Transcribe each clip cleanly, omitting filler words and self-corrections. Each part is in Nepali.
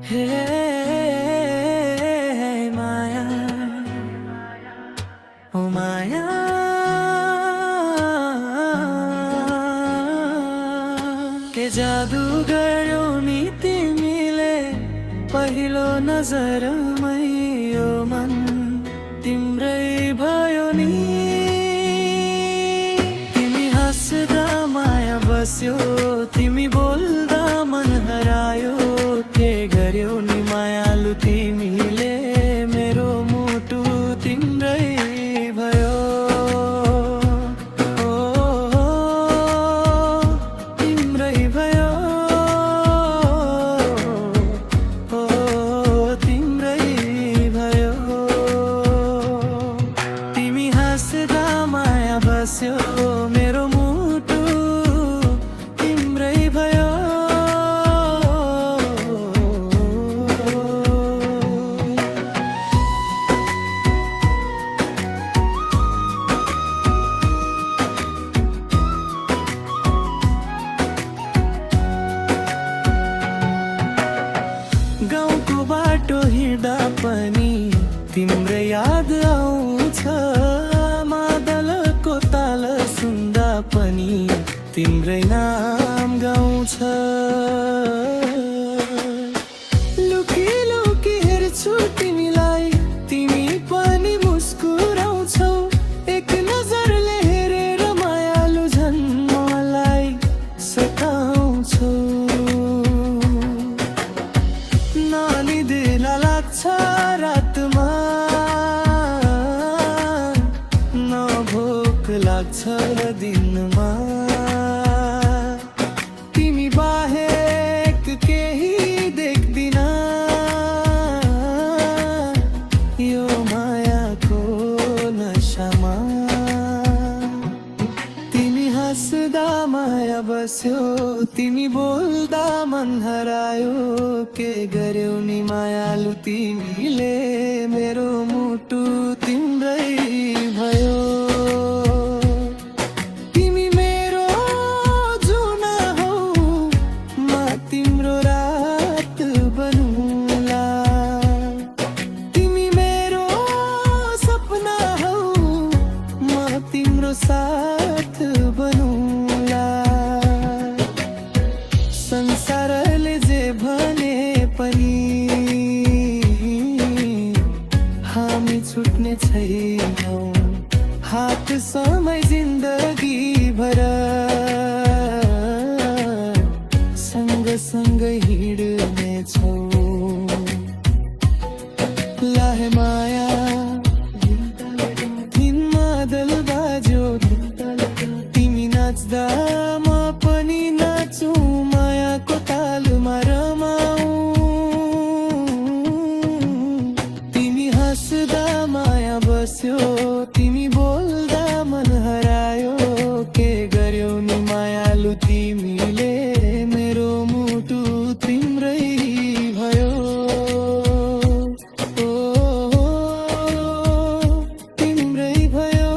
हे माया, ओ माया, के जादू गर्यो नि तिमीले पहिलो नजरमै यो मन तिम्रै भयो नि। तिमी हाँस्दा माया बस्यो, तिमी बोल्दा मन हरायो। के गर्यो नि मायालु तिमीले, मेरो मुटु तिम्रै भयो। ओ तिम्रै भयो, ओ तिम्रै भयो। तिमी हाँस्दा माया बस्यो, मेरो मुटु तिम्रै भयो। गाउँको बाटो हिँड्दा पनि तिम्रै याद आउँछ। मादलको ताल सुन्दा पनि तिम्रै नाम गाउँछ। लुकी लुकी हेर्छु तिमीलाई, तिमी पनि मुस्कुराउँछौ। एक नजरले हेरेर मायालु झन् मलाई सताउँछौ। नानीदेला लाग्छ रातमा, न भोक लाग्छ दिनमा। तिमी बाहेक केही देख्दिन, यो मायाको नशामा। तिमी हाँस्दा माया बस्यो, तिमी बोल्दा मन हरायो। के गर्यौ नि मायालु तिमीले, मेरो मुटु तिम्रै भयो। तिमी मेरो जुना हौ, म तिम्रो रात बनौला। तिमी मेरो सपना हौ, म तिम्रो साथ बनौला। संसारले जे भने पनि हामी छुट्ने छैनौँ। हात समय जिन्दगी भर सँगसँगै हिँड्नेछौँ। लाहे माया थिन मादल बाज्यो, तिमी नाच्दा म पनि नाचौँ। मायाको तालमा रमाऊ, तिमी हाँस्दा माया बस्यो, तिमी बोल्दा मन हरायो। के गर्यौ नि मायालु तिमीले, मेरो मुटु तिम्रै भयो। ओ तिम्रै भयो,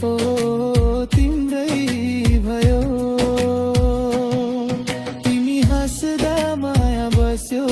ओ तिम्रै भयो। तिमी हाँस्दा माया बस्यो,